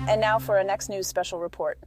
And now for our next news special report.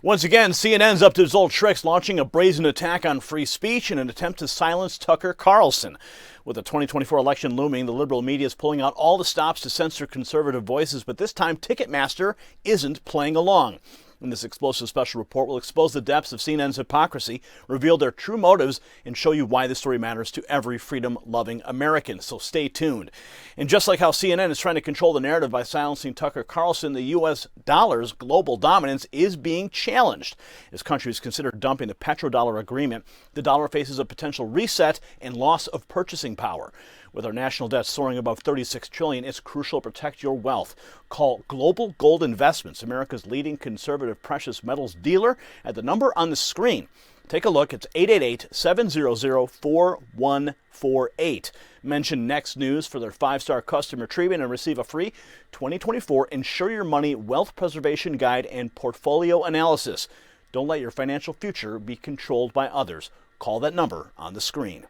Once again, CNN's up to its old tricks, launching a brazen attack on free speech in an attempt to silence Tucker Carlson. With the 2024 election looming, the liberal media is pulling out all the stops to censor conservative voices, but this time Ticketmaster isn't playing along. In this explosive special report, we'll expose the depths of CNN's hypocrisy, reveal their true motives, and show you why this story matters to every freedom-loving American. So stay tuned. And just like how CNN is trying to control the narrative by silencing Tucker Carlson, the U.S. dollar's global dominance is being challenged. As countries consider dumping the petrodollar agreement, the dollar faces a potential reset and loss of purchasing power. With our national debt soaring above $36 trillion, it's crucial to protect your wealth. Call Global Gold Investments, America's leading conservative precious metals dealer, at the number on the screen. Take a look. It's 888-700-4148. Mention Next News for their 5-star customer treatment and receive a free 2024 Insure Your Money Wealth Preservation Guide and Portfolio Analysis. Don't let your financial future be controlled by others. Call that number on the screen.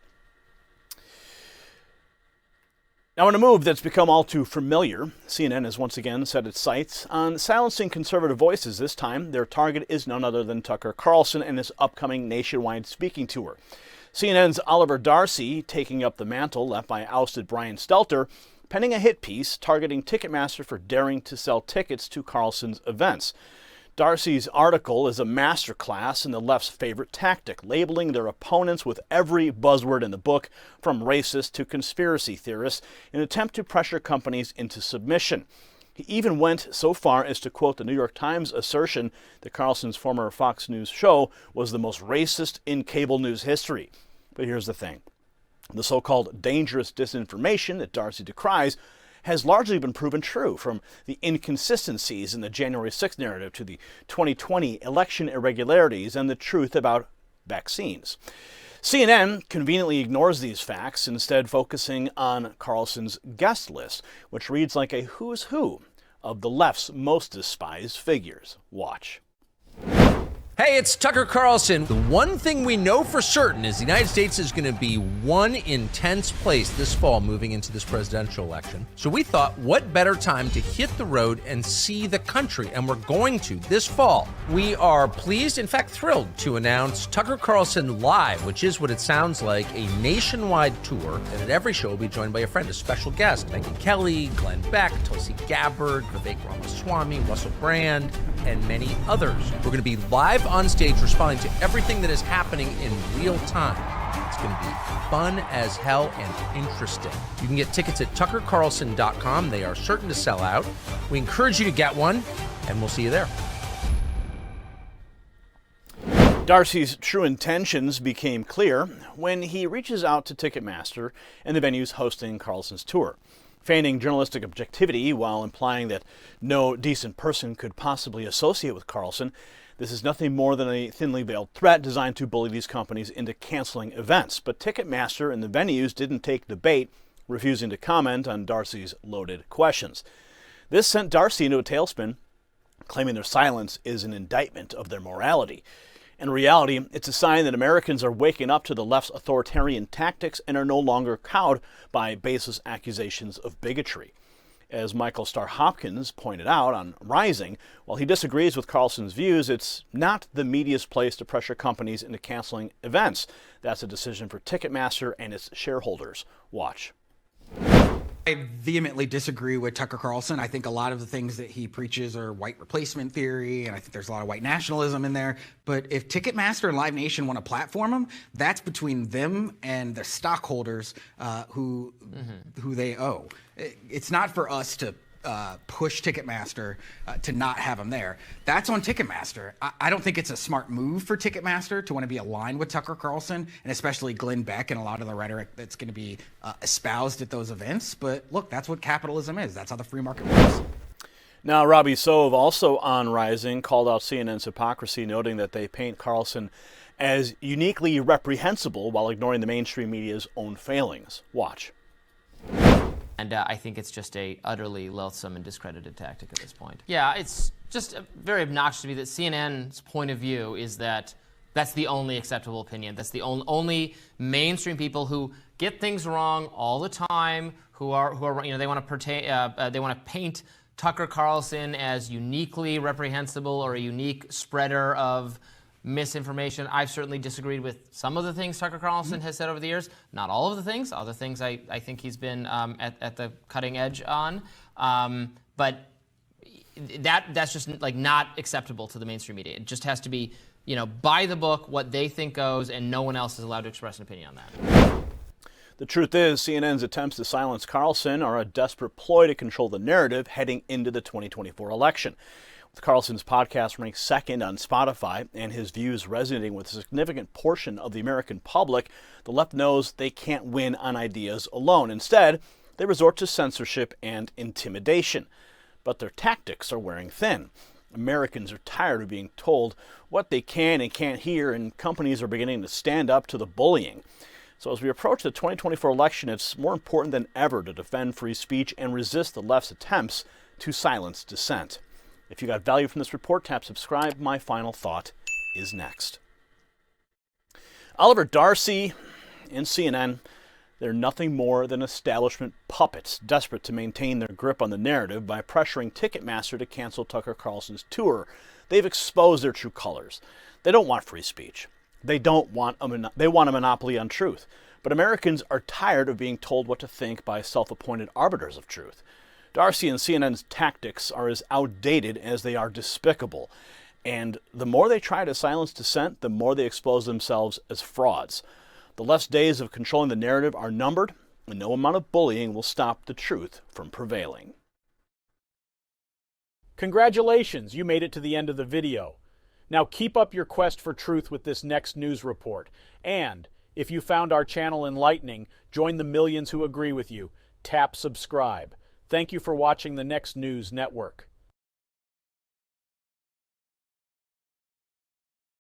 Now, in a move that's become all too familiar, CNN has once again set its sights on silencing conservative voices. This time, their target is none other than Tucker Carlson and his upcoming nationwide speaking tour. CNN's Oliver Darcy taking up the mantle left by ousted Brian Stelter, penning a hit piece targeting Ticketmaster for daring to sell tickets to Carlson's events. Darcy's article is a masterclass in the left's favorite tactic, labeling their opponents with every buzzword in the book, from racist to conspiracy theorists, in an attempt to pressure companies into submission. He even went so far as to quote the New York Times assertion that Carlson's former Fox News show was the most racist in cable news history. But here's the thing. The so-called dangerous disinformation that Darcy decries has largely been proven true, from the inconsistencies in the January 6th narrative to the 2020 election irregularities and the truth about vaccines. CNN conveniently ignores these facts, instead focusing on Carlson's guest list, which reads like a who's who of the left's most despised figures. Watch. Hey, it's Tucker Carlson. The one thing we know for certain is the United States is going to be one intense place this fall moving into this presidential election. So we thought, what better time to hit the road and see the country? And we're going to this fall. We are pleased, in fact thrilled, to announce Tucker Carlson Live, which is what it sounds like, a nationwide tour. And at every show, we'll be joined by a friend, a special guest. Megyn Kelly, Glenn Beck, Tulsi Gabbard, Vivek Ramaswamy, Russell Brand, and many others. We're going to be live on stage responding to everything that is happening in real time. It's going to be fun as hell and interesting. You can get tickets at tuckercarlson.com. They are certain to sell out. We encourage you to get one, and we'll see you there. Darcy's true intentions became clear when he reaches out to Ticketmaster and the venues hosting Carlson's tour. Feigning journalistic objectivity while implying that no decent person could possibly associate with Carlson, this is nothing more than a thinly veiled threat designed to bully these companies into canceling events. But Ticketmaster and the venues didn't take the bait, refusing to comment on Darcy's loaded questions. This sent Darcy into a tailspin, claiming their silence is an indictment of their morality. In reality, it's a sign that Americans are waking up to the left's authoritarian tactics and are no longer cowed by baseless accusations of bigotry. As Michael Starr Hopkins pointed out on Rising, while he disagrees with Carlson's views, it's not the media's place to pressure companies into canceling events. That's a decision for Ticketmaster and its shareholders. Watch. I vehemently disagree with Tucker Carlson. I think a lot of the things that he preaches are white replacement theory, and I think there's a lot of white nationalism in there. But if Ticketmaster and Live Nation want to platform him, that's between them and the stockholders who they owe. It's not for us to push Ticketmaster to not have him there. That's on Ticketmaster. I don't think it's a smart move for Ticketmaster to want to be aligned with Tucker Carlson, and especially Glenn Beck and a lot of the rhetoric that's going to be espoused at those events. But look, that's what capitalism is. That's how the free market works. Now, Robbie Sove, also on Rising, called out CNN's hypocrisy, noting that they paint Carlson as uniquely reprehensible while ignoring the mainstream media's own failings. Watch. And I think it's just a utterly loathsome and discredited tactic at this point. Yeah, it's just very obnoxious to me that CNN's point of view is that That's the only acceptable opinion. That's the only mainstream people who get things wrong all the time, who are they want to paint Tucker Carlson as uniquely reprehensible or a unique spreader of misinformation. I've certainly disagreed with some of the things Tucker Carlson has said over the years. Not all of the things. Other things I think he's been at the cutting edge on. But that's just like not acceptable to the mainstream media. It just has to be, by the book, what they think goes, and no one else is allowed to express an opinion on that. The truth is, CNN's attempts to silence Carlson are a desperate ploy to control the narrative heading into the 2024 election. With Carlson's podcast ranked second on Spotify and his views resonating with a significant portion of the American public, the left knows they can't win on ideas alone. Instead, they resort to censorship and intimidation. But their tactics are wearing thin. Americans are tired of being told what they can and can't hear, and companies are beginning to stand up to the bullying. So as we approach the 2024 election, it's more important than ever to defend free speech and resist the left's attempts to silence dissent. If you got value from this report, tap subscribe. My final thought is next. Oliver Darcy and CNN, they're nothing more than establishment puppets, desperate to maintain their grip on the narrative by pressuring Ticketmaster to cancel Tucker Carlson's tour. They've exposed their true colors. They don't want free speech. They want a monopoly on truth. But Americans are tired of being told what to think by self-appointed arbiters of truth. Darcy and CNN's tactics are as outdated as they are despicable. And the more they try to silence dissent, the more they expose themselves as frauds. The left's days of controlling the narrative are numbered, and no amount of bullying will stop the truth from prevailing. Congratulations, you made it to the end of the video. Now keep up your quest for truth with this next news report. And if you found our channel enlightening, join the millions who agree with you. Tap subscribe. Thank you for watching the Next News Network.